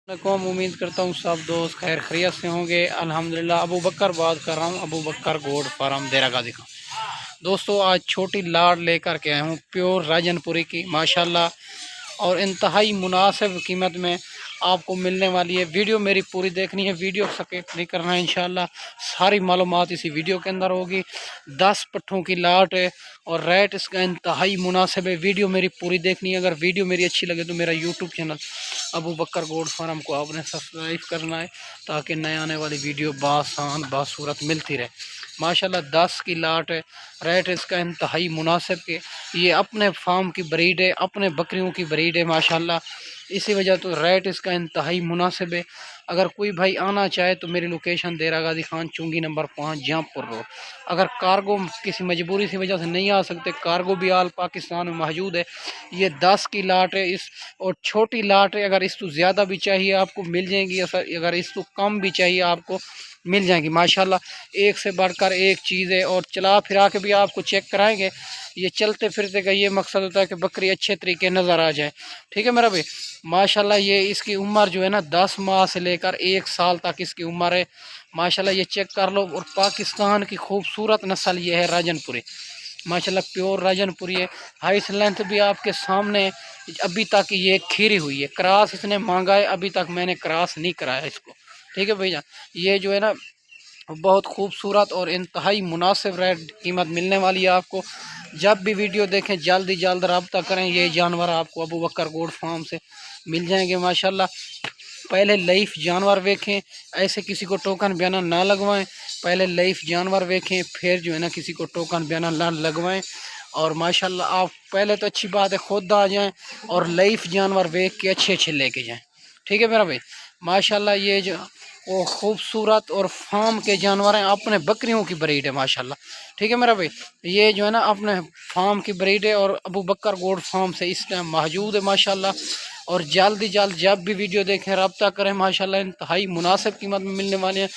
वालेकुम। उम्मीद करता हूँ सब दोस्त खैर खैरियत से होंगे। अल्हम्दुलिल्लाह। अबू बकर बात कर रहा हूँ, अबू बकर गोड फार्म देरा गाजी का। दोस्तों आज छोटी लाड़ लेकर के आया हूँ प्योर राजनपुरी की माशाल्लाह, और इंतहाई मुनासिब कीमत में आपको मिलने वाली है। वीडियो मेरी पूरी देखनी है, वीडियो स्किप नहीं करना है। इंशाल्लाह सारी मालूमात इसी वीडियो के अंदर होगी। 10 पट्ठों की लाट है और रेट इसका इंतहाई मुनासिब है। वीडियो मेरी पूरी देखनी है। अगर वीडियो मेरी अच्छी लगे तो मेरा यूट्यूब चैनल अबू बकर गोड फार्म को आपने सब्सक्राइब करना है, ताकि नए आने वाली वीडियो बासान बासूरत मिलती रहे। माशाल्लाह 10 की लाट है, रेट इसका इंतहाई मुनासिब के। ये अपने फार्म की ब्रीड है, अपने बकरियों की ब्रीड है माशाल्लाह, इसी वजह तो रेट इसका इंतहाई मुनासिब है। अगर कोई भाई आना चाहे तो मेरी लोकेशन देरा गाजी खान चुंगी नंबर 5 जहाँपुर रोड। अगर कार्गो किसी मजबूरी की वजह से नहीं आ सकते, कार्गो भी आल पाकिस्तान में मौजूद है। ये 10 की लाट है इस, और छोटी लाट है। अगर इस तो ज़्यादा भी चाहिए आपको मिल जाएगी, अगर इस तो कम भी चाहिए आपको मिल जाएगी माशाल्लाह। एक से बढ़कर एक चीज़ है, और चला फिरा के भी आपको चेक कराएंगे। ये चलते फिरते का ये मकसद होता है कि बकरी अच्छे तरीके नज़र आ जाए। ठीक है मेरा भाई। माशाल्लाह ये इसकी उम्र जो है ना 10 माह से लेकर 1 साल तक इसकी उम्र है माशाल्लाह। ये चेक कर लो। और पाकिस्तान की खूबसूरत नस्ल ये है राजनपुरी माशाल्लाह, प्योर राजनपुरी है। हाइट लेंथ भी आपके सामने। अभी तक ये खीरी हुई है, क्रॉस इसने मांगा है, अभी तक मैंने क्रॉस नहीं कराया इसको। ठीक है भैया। ये जो है ना बहुत खूबसूरत और इंतहाई मुनासिब रेट कीमत मिलने वाली है आपको। जब भी वीडियो देखें जल्द जल्द रब्ता करें। ये जानवर आपको अबू बकर गोड फार्म से मिल जाएंगे माशाल्लाह। पहले लाइफ जानवर देखें, ऐसे किसी को टोकन बयाना ना लगवाएं। पहले लाइफ जानवर देखें, फिर जो है ना किसी को टोकन बयाना ना लगवाएं। और माशाल्लाह आप पहले तो अच्छी बात है खुद आ जाएं और लाइफ जानवर देख के अच्छे अच्छे लेके जाएं। ठीक है मेरा भाई। माशाल्लाह ये जो वो खूबसूरत और फार्म के जानवर हैं, अपने बकरियों की ब्रीड है माशाल्लाह। ठीक है मेरा भाई। ये जो है ना अपने फार्म की ब्रीड है, और अबू बकर गोड फार्म से इस टाइम मौजूद है माशाल्लाह। और जल्दी जल्द जब भी वीडियो देखें रब्ता करें माशाल्लाह, इंतहाई मुनासिब कीमत में मिलने वाले हैं।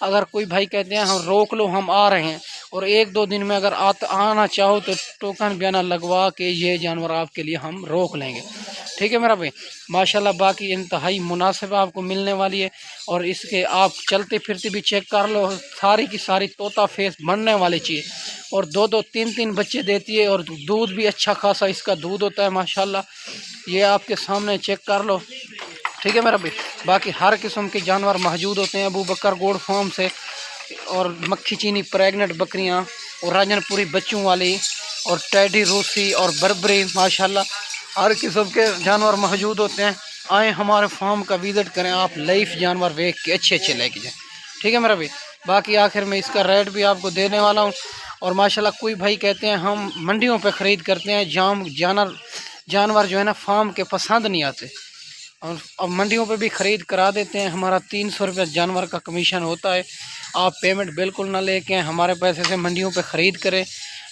अगर कोई भाई कहते हैं हम रोक लो हम आ रहे हैं, और 1-2 दिन में अगर आना चाहो तो टोकन बयाना लगवा के ये जानवर आपके लिए हम रोक लेंगे। ठीक है मेरा भाई। माशाल्लाह बाकी इंतहाई मुनासिब आपको मिलने वाली है। और इसके आप चलते फिरते भी चेक कर लो, सारी की सारी तोता फेस बनने वाली चीज़, और 2-2 3-3 बच्चे देती है, और दूध भी अच्छा खासा इसका दूध होता है माशाल्लाह। ये आपके सामने चेक कर लो। ठीक है मेरा भाई। बाकी हर किस्म के जानवर मौजूद होते हैं अबू बकर गोड फार्म से, और मक्खी चीनी प्रेग्नेंट बकरियां, और राजनपुरी बच्चों वाली, और टैडी रूसी और बर्बरी माशाल्लाह हर किस्म के जानवर मौजूद होते हैं। आए हमारे फार्म का विज़िट करें, आप लाइफ जानवर देख के अच्छे अच्छे लेके जाएँ। ठीक है मेरा भाई। बाकी आखिर में इसका रेट भी आपको देने वाला हूँ। और माशाल्लाह कोई भाई कहते हैं हम मंडियों पे ख़रीद करते हैं, जानवर जो है ना फार्म के पसंद नहीं आते, और अब मंडियों पे भी ख़रीद करा देते हैं। हमारा 300 रुपये जानवर का कमीशन होता है। आप पेमेंट बिल्कुल ना लेके हमारे पैसे से मंडियों पे ख़रीद करें।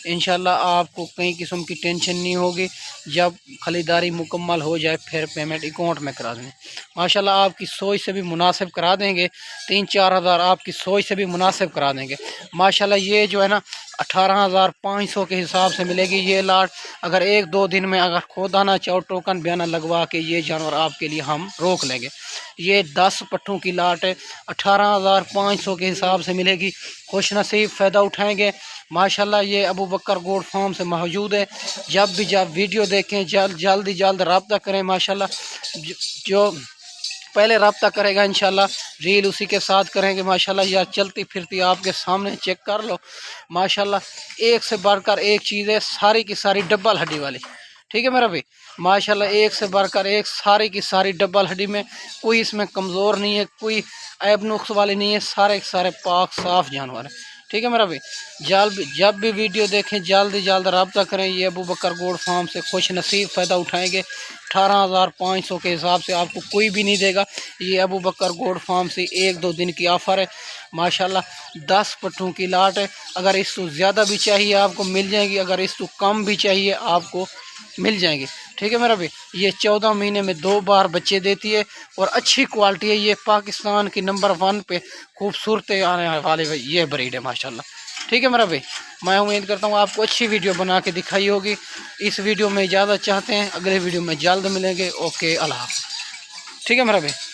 इंशाल्लाह आपको कई किस्म की टेंशन नहीं होगी। जब ख़रीदारी मुकम्मल हो जाए फिर पेमेंट अकाउंट में करा दें। माशाल्लाह आपकी सोच से भी मुनासिब करा देंगे। 3-4 हज़ार आपकी सोच से भी मुनासिब करा देंगे माशाल्लाह। ये जो है ना 18,500 के हिसाब से मिलेगी ये लाट। अगर 1-2 दिन में अगर खुद आना चाहो टोकन बयाना लगवा के ये जानवर आपके लिए हम रोक लेंगे। ये 10 पट्ठों की लाट है, 18,500 के हिसाब से मिलेगी। खुश नसीब फ़ायदा उठाएंगे माशाल्लाह। ये अबू बकर गोड फार्म से मौजूद है। जब वीडियो देखें जल्द रब्ता करें माशाल्लाह। जो पहले रब्ता करेगा इंशाल्लाह रील उसी के साथ करेंगे माशाल्लाह। या चलती फिरती आपके सामने चेक कर लो माशाल्लाह। एक से बढ़कर एक चीज़ है, सारी की सारी डबल हड्डी वाली। ठीक है मेरा भाई। माशाल्लाह एक से बढ़कर एक, सारी की सारी डबल हड्डी में, कोई इसमें कमज़ोर नहीं है, कोई ऐब नुक्स वाली नहीं है, सारे के सारे पाक साफ़ जानवर हैं। ठीक है मेरा भाई। जब भी वीडियो देखें जल्द रब्ता करें। ये अबू बकर गोड फार्म से खुश नसीब फ़ायदा उठाएंगे। 18,500 के हिसाब से आपको कोई भी नहीं देगा। ये अबू बकर गोड फार्म से 1-2 दिन की ऑफ़र है माशाल्लाह। 10 पट्ठों की लाट है। अगर इसको ज़्यादा भी चाहिए आपको मिल जाएगी, अगर इसको कम भी चाहिए आपको मिल जाएंगे। ठीक है मेरा भाई। ये 14 महीने में 2 बार बच्चे देती है, और अच्छी क्वालिटी है। ये पाकिस्तान की नंबर 1 पे खूबसूरत आने वाले ये ब्रीड है माशाल्लाह। ठीक है मेरा भाई। मैं उम्मीद करता हूँ आपको अच्छी वीडियो बना के दिखाई होगी। इस वीडियो में इजाज़त चाहते हैं, अगले वीडियो में जल्द मिलेंगे। ओके अल्लाह हाफ़िज़। ठीक है मेरा भाई।